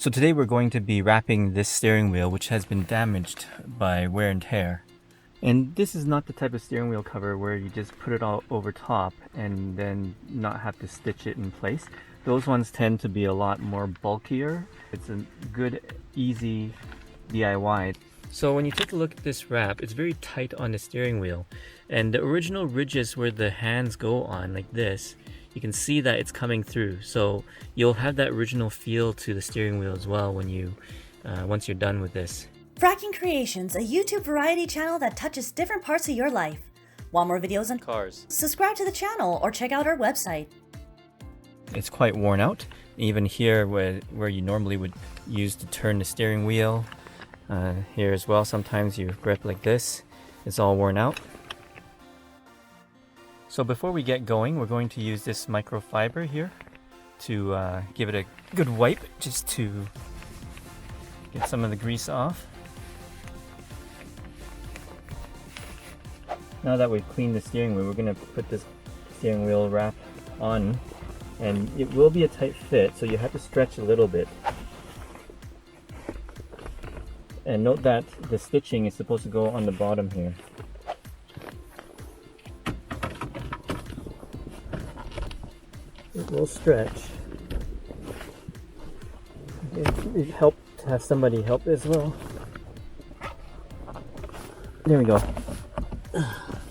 So today we're going to be wrapping this steering wheel, which has been damaged by wear and tear. And this is not the type of steering wheel cover where you just put it all over top and then not have to stitch it in place. Those ones tend to be a lot more bulkier. It's a good, easy DIY. So when you take a look at this wrap, it's very tight on the steering wheel. And the original ridges where the hands go on, like this, you can see that it's coming through. So you'll have that original feel to the steering wheel as well when you, once you're done with this. Fracking Creations, a YouTube variety channel that touches different parts of your life. Want more videos on Cars? Subscribe to the channel or check out our website. It's quite worn out. Even here where you normally would use to turn the steering wheel, here as well, sometimes you grip like this. It's all worn out. So before we get going, we're going to use this microfiber here to give it a good wipe, just to get some of the grease off. Now that we've cleaned the steering wheel, we're going to put this steering wheel wrap on, and it will be a tight fit, so you have to stretch a little bit. And note that the stitching is supposed to go on the bottom here. It will stretch. It helped to have somebody help as well. There we go.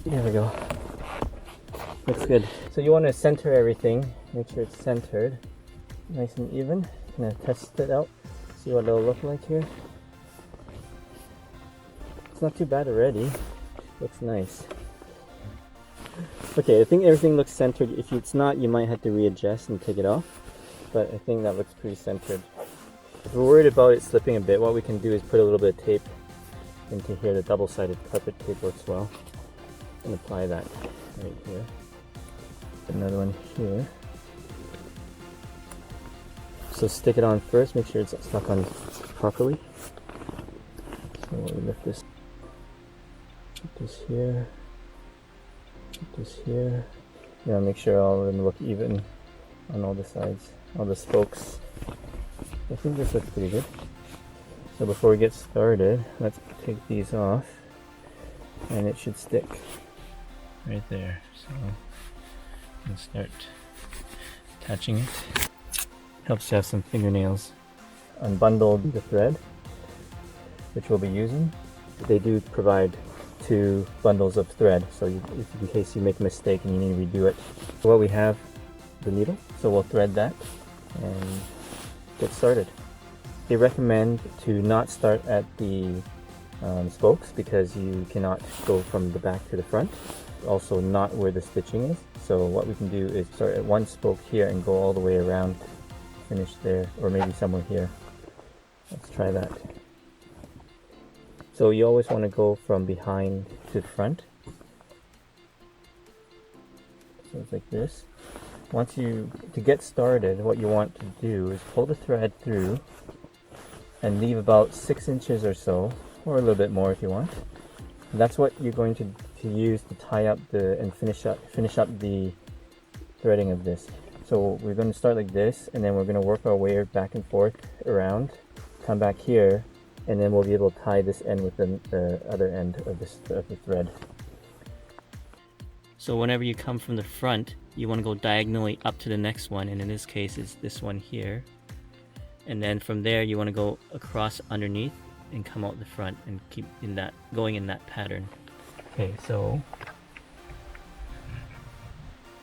There we go. Looks good. So you want to center everything. Make sure it's centered. Nice and even. I'm going to test it out. See what it'll look like here. It's not too bad already. Looks nice. Okay, I think everything looks centered. If it's not, you might have to readjust and take it off. But I think that looks pretty centered. If we're worried about it slipping a bit, what we can do is put a little bit of tape into here. The double-sided carpet tape works well. And apply that right here. Another one here. So stick it on first, make sure it's stuck on properly. So we lift this. Put this here. Put this here. Yeah, make sure all of them look even on all the sides, all the spokes. I think this looks pretty good. So before we get started, let's take these off, and it should stick right there. So let's start attaching it. Helps to have some fingernails. Unbundled the thread, which we'll be using. They do provide 2 bundles of thread, so if in case you make a mistake and you need to redo it. Well, we have the needle, so we'll thread that and get started. They recommend to not start at the spokes because you cannot go from the back to the front. Also not where the stitching is. So what we can do is start at one spoke here and go all the way around, finish there, or maybe somewhere here. Let's try that. So you always want to go from behind to the front. So it's like this. To get started, what you want to do is pull the thread through and leave about 6 inches or so, or a little bit more if you want. And that's what you're going to use to tie up and finish up the threading of this. So we're going to start like this, and then we're going to work our way back and forth around, come back here, and then we'll be able to tie this end with the other end of the thread. So whenever you come from the front, you want to go diagonally up to the next one, and in this case it's this one here. And then from there you want to go across underneath and come out the front and keep going in that pattern. Okay, so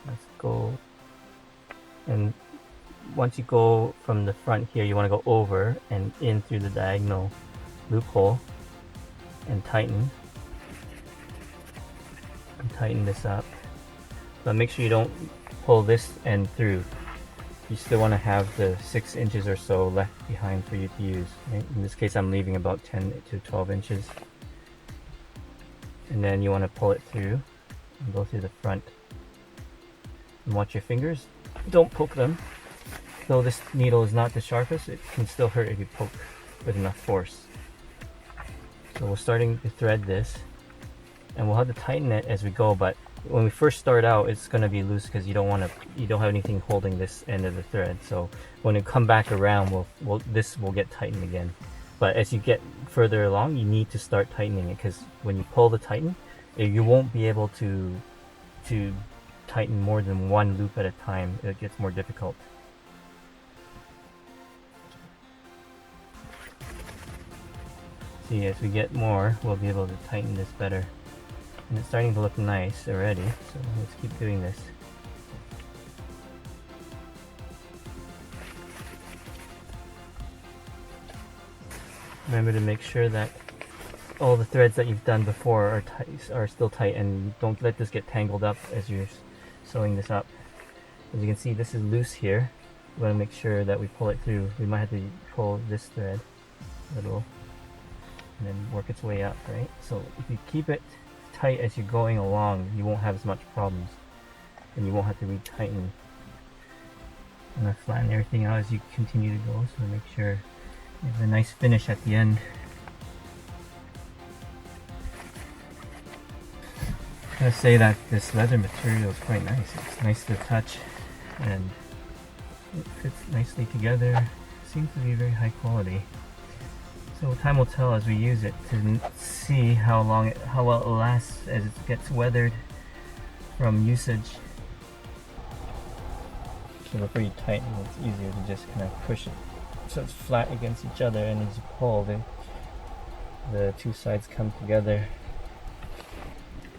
let's go. And once you go from the front here, you want to go over and in through the diagonal loophole and tighten this up. But make sure you don't pull this end through. You still want to have the 6 inches or so left behind for you to use. Right? In this case, I'm leaving about 10 to 12 inches. And then you want to pull it through and go through the front. And watch your fingers. Don't poke them. Though this needle is not the sharpest, it can still hurt if you poke with enough force. So we're starting to thread this, and we'll have to tighten it as we go, but when we first start out, it's going to be loose because you don't have anything holding this end of the thread. So when we come back around, this will get tightened again. But as you get further along, you need to start tightening it, because when you pull the tighten, you won't be able to tighten more than one loop at a time. It gets more difficult. See, as we get more, we'll be able to tighten this better. And it's starting to look nice already, so let's keep doing this. Remember to make sure that all the threads that you've done before are still tight, and don't let this get tangled up as you're sewing this up. As you can see, this is loose here. We want to make sure that we pull it through. We might have to pull this thread a little and then work its way up, right? So if you keep it tight as you're going along, you won't have as much problems, and you won't have to retighten. I'm going to flatten everything out as you continue to go, so make sure you have a nice finish at the end. I'm going to say that this leather material is quite nice. It's nice to touch, and it fits nicely together. It seems to be very high quality. So time will tell as we use it to see how well it lasts as it gets weathered from usage. So before you tighten, it's easier to just kind of push it so it's flat against each other, and as you pull, the two sides come together.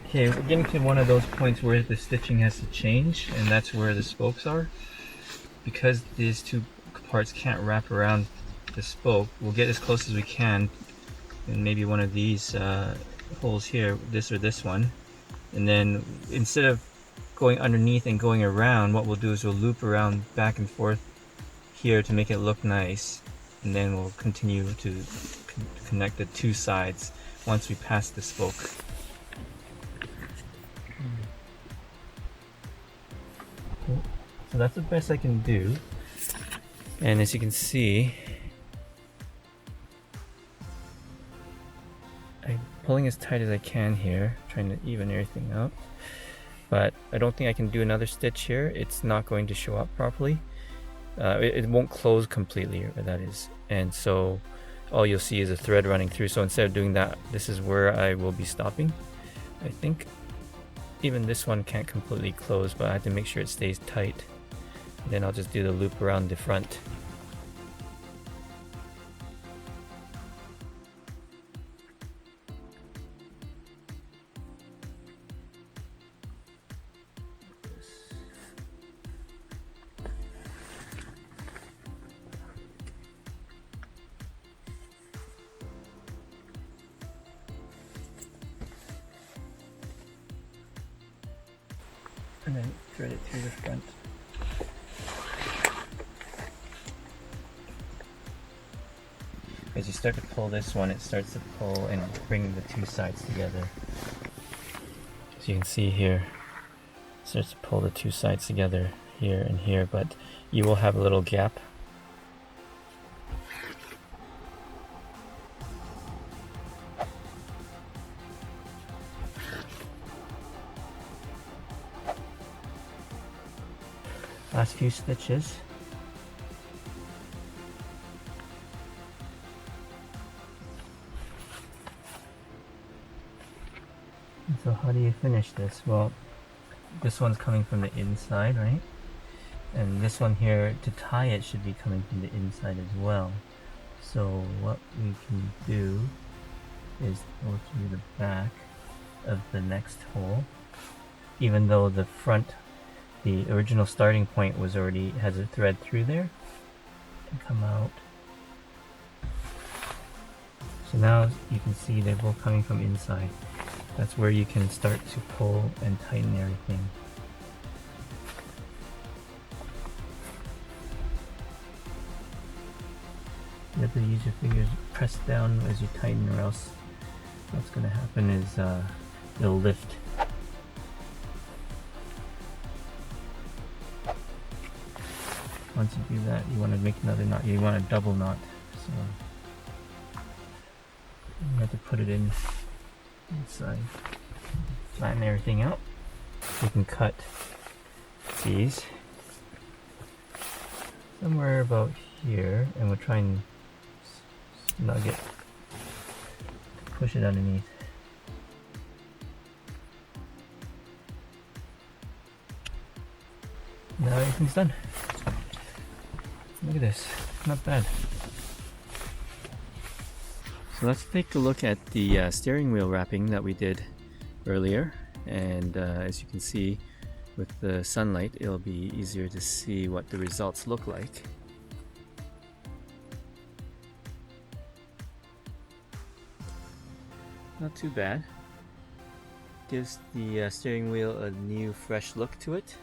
Okay, we're getting to one of those points where the stitching has to change, and that's where the spokes are. Because these two parts can't wrap around the spoke, we'll get as close as we can, and maybe one of these holes here, this or this one, and then instead of going underneath and going around, what we'll do is we'll loop around back and forth here to make it look nice, and then we'll continue to connect the two sides once we pass the spoke. So that's the best I can do, and as you can see, I'm pulling as tight as I can here, trying to even everything out, but I don't think I can do another stitch here. It's not going to show up properly. It won't close completely, that is, and so all you'll see is a thread running through. So instead of doing that, this is where I will be stopping. I think even this one can't completely close, but I have to make sure it stays tight. Then I'll just do the loop around the front. And then thread it through the front. As you start to pull this one, it starts to pull and bring the two sides together. As you can see here, it starts to pull the two sides together here and here, but you will have a little gap. Last few stitches. So how do you finish this? Well, this one's coming from the inside, right? And this one here, to tie it, should be coming from the inside as well. So what we can do is go through the back of the next hole, even though the front, the original starting point was already has a thread through there, and come out. So now you can see they're both coming from inside. That's where you can start to pull and tighten everything. You have to use your fingers, press down as you tighten, or else what's going to happen is it'll lift. Once you do that, you want to make another knot. You want a double knot. So you have to put it in inside. Flatten everything out. You can cut these somewhere about here, and we'll try and snug it, push it underneath. Now everything's done. Look at this, not bad. So let's take a look at the steering wheel wrapping that we did earlier, and as you can see with the sunlight it'll be easier to see what the results look like. Not too bad. Gives the steering wheel a new fresh look to it.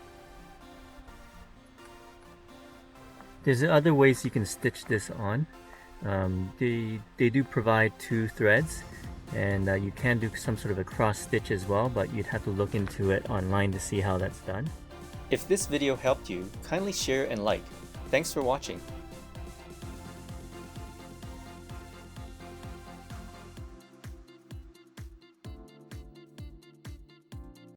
There's other ways you can stitch this on. They do provide 2 threads, and you can do some sort of a cross stitch as well, but you'd have to look into it online to see how that's done. If this video helped you, kindly share and like. Thanks for watching.